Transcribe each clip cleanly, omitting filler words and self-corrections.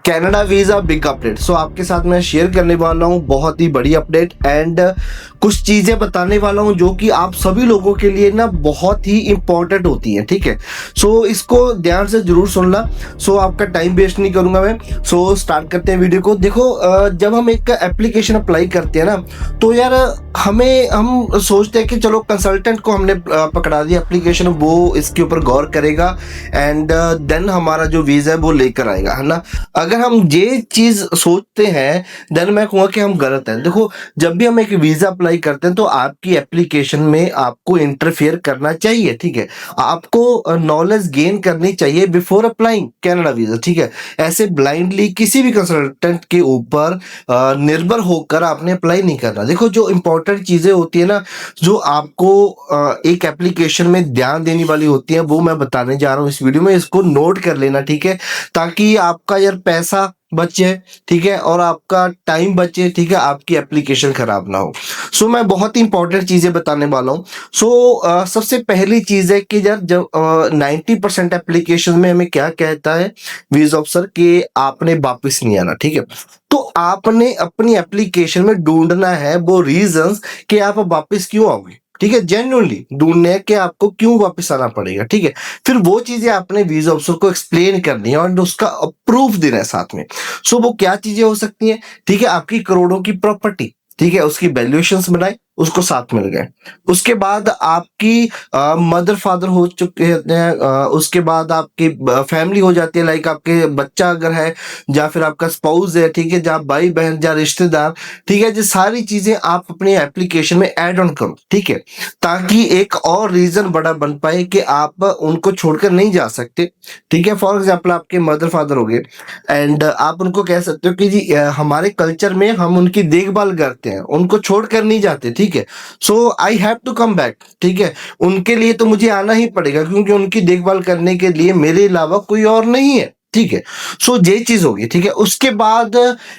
Canada visa big update. So आपके साथ मैं शेयर करने वाला हूँ बहुत ही बड़ी अपडेट एंड कुछ चीज़ें बताने वाला हूँ जो कि आप सभी लोगों के लिए ना बहुत ही इंपॉर्टेंट होती हैं। ठीक है, सो इसको ध्यान से जरूर सुनना। सो आपका टाइम वेस्ट नहीं करूंगा मैं। सो स्टार्ट करते हैं वीडियो को। देखो, जब हम एक एप्लीकेशन अप्लाई करते हैं ना, तो यार हम सोचते हैं कि चलो कंसल्टेंट को हमने पकड़ा दिया एप्लीकेशन, वो इसके ऊपर गौर करेगा एंड देन हमारा जो वीज़ा है वो लेकर आएगा, है ना। अगर हम ये चीज सोचते हैं देन मैं कहूँगा कि हम गलत हैं। देखो, जब भी हम एक वीजा अप्लाई करते हैं तो आपकी एप्लीकेशन में आपको इंटरफेयर करना चाहिए। ठीक है, आपको नॉलेज गेन करनी चाहिए बिफोर अप्लाइंग कनाडा वीजा। ठीक है, ऐसे ब्लाइंडली किसी भी कंसल्टेंट के ऊपर निर्भर होकर आपने अप्लाई नहीं करना। देखो, जो इंपॉर्टेंट चीजें होती है ना, जो आपको एक एप्लीकेशन में ध्यान देने वाली होती है, वो मैं बताने जा रहा हूँ इस वीडियो में। इसको नोट कर लेना, ठीक है, ताकि आपका यार पैसा बचे, ठीक है, और आपका टाइम बचे, ठीक है, आपकी एप्लीकेशन खराब ना हो। सो मैं बहुत ही इंपॉर्टेंट चीजें बताने वाला हूँ। सो सबसे पहली चीज है कि यार जब 90% एप्लीकेशन में हमें क्या कहता है वीजा ऑफिसर कि आपने वापस नहीं आना। ठीक है, तो आपने अपनी एप्लीकेशन में ढूंढना है वो रीजंस कि आप वापस क्यों आओगे। ठीक है, जेन्युइनली ढूंढने कि आपको क्यों वापस आना पड़ेगा। ठीक है, फिर वो चीजें आपने वीजा ऑफिसर को एक्सप्लेन करनी है और उसका प्रूफ देना है साथ में। सो वो क्या चीजें हो सकती हैं? ठीक है, आपकी करोड़ों की प्रॉपर्टी, ठीक है, उसकी वैल्यूएशंस बनाए, उसको साथ मिल गए। उसके बाद आपकी मदर फादर हो चुके हैं, उसके बाद आपकी फैमिली हो जाती है, लाइक आपके बच्चा अगर है, या फिर आपका स्पाउस है, ठीक है, जहाँ भाई बहन या रिश्तेदार, ठीक है, ये सारी चीजें आप अपनी एप्लीकेशन में ऐड ऑन करो। ठीक है, ताकि एक और रीजन बड़ा बन पाए कि आप उनको छोड़कर नहीं जा सकते। ठीक है, फॉर एग्जाम्पल आपके मदर फादर हो गए एंड आप उनको कह सकते हो कि जी हमारे कल्चर में हम उनकी देखभाल करते हैं, उनको छोड़कर नहीं जाते। ठीक है, so I have to come back. ठीक है, उनके लिए तो मुझे आना ही पड़ेगा क्योंकि उनकी देखभाल करने के लिए मेरे अलावा कोई और नहीं है। ठीक है, सो ये चीज होगी। ठीक है, उसके बाद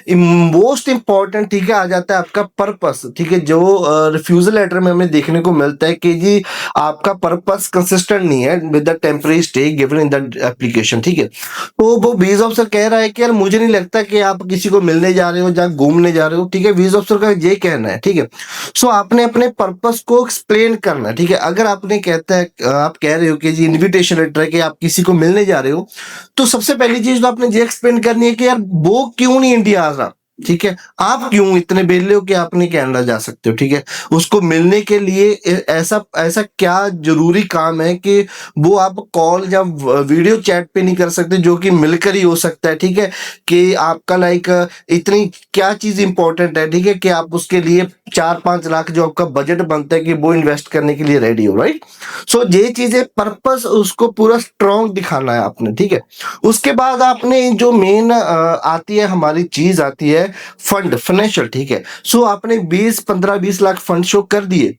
मोस्ट इंपॉर्टेंट, ठीक है, आ जाता है आपका पर्पस। ठीक है, जो रिफ्यूजल लेटर में हमें देखने को मिलता है कि जी आपका पर्पस कंसिस्टेंट नहीं है with the temporary stay given in the application. ठीक है, तो वो वीजा ऑफिसर कह रहा है कि यार मुझे नहीं लगता कि आप किसी को मिलने जा रहे हो, जहाँ घूमने जा रहे हो। ठीक है, वीजा ऑफिसर का ये कहना है। ठीक है, सो आपने अपने पर्पस को एक्सप्लेन करना है। ठीक है, अगर आपने कहता है, आप कह रहे हो कि जी इनविटेशन लेटर है कि आप किसी को मिलने जा रहे हो, तो सबसे पहली चीज तो आपने ये एक्सप्लेन करनी है कि यार वो क्यों नहीं इंडिया आ रहा। ठीक है, आप क्यों इतने बेले हो कि आप नहीं कनाडा जा सकते हो। ठीक है, उसको मिलने के लिए ऐसा ऐसा क्या जरूरी काम है कि वो आप कॉल या वीडियो चैट पे नहीं कर सकते, जो कि मिलकर ही हो सकता है। ठीक है, कि आपका लाइक इतनी क्या चीज इंपॉर्टेंट है, ठीक है, कि आप उसके लिए 4-5 लाख जो आपका बजट बनता है कि वो इन्वेस्ट करने के लिए रेडी हो, राइट। सो ये चीजें पर्पस उसको पूरा स्ट्रॉन्ग दिखाना है आपने। ठीक है, उसके बाद आपने जो मेन आती है हमारी चीज आती है फंड, फाइनेंशियल। ठीक है, सो आपने 20-15-20 लाख फंड शो कर दिए,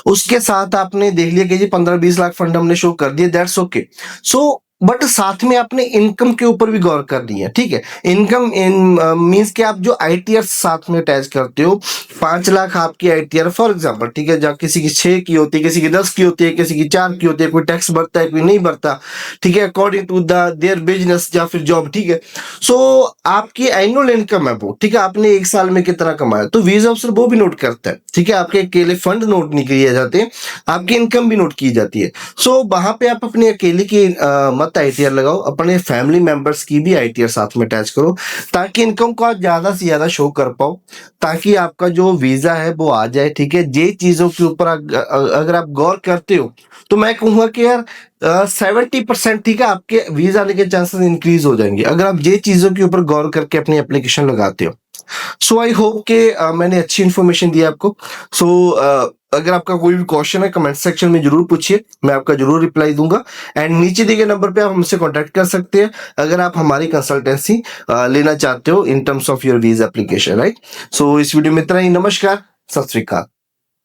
उसके साथ आपने देख लिया कि जी 15-20 लाख फंड हमने शो कर दिए, दैट्स ओके। सो बट साथ में आपने इनकम के ऊपर भी गौर करनी है। ठीक है, इनकम इन मींस कि आप जो आईटीआर साथ में अटैच करते हो, 5 लाख आपकी आईटीआर फॉर एग्जांपल, ठीक है, जहाँ किसी की 6 की होती है, किसी की 10 की होती है, किसी की 4 की होती है, कोई टैक्स भरता है, कोई नहीं भरता। ठीक है, according to the their business या फिर जॉब। ठीक है, सो आपकी एनुअल इनकम है वो, ठीक है, आपने एक साल में कितना कमाया, तो वीजा ऑफिसर वो भी नोट करता है। ठीक है, आपके अकेले फंड नोट नहीं किए जाते, आपकी इनकम भी नोट की जाती है। सो वहां पे आप अपनी अकेले की मत आईटीआर लगाओ, अपने फैमिली मेंबर्स की भी आईटीआर साथ में अटैच करो, ताकि इनकम को आप ज्यादा से ज्यादा शो कर पाओ, ताकि आपका जो वीजा है वो आ जाए। ठीक है, ये चीजों के ऊपर अगर आप गौर करते हो तो मैं कहूंगा कि यार 70%, ठीक है, आपके वीजा आने के चांसेस इंक्रीज हो जाएंगे अगर आप ये चीजों के ऊपर गौर करके अपनी एप्लीकेशन लगाते हो। सो आई होप कि मैंने अच्छी इन्फॉर्मेशन दी आपको। सो अगर आपका कोई भी क्वेश्चन है कमेंट सेक्शन में जरूर पूछिए, मैं आपका जरूर रिप्लाई दूंगा। एंड नीचे दिए गए नंबर पे आप हमसे कांटेक्ट कर सकते हैं अगर आप हमारी कंसल्टेंसी लेना चाहते हो in terms of your visa application, right. So इस वीडियो में इतना ही। नमस्कार, सत श्री अकाल।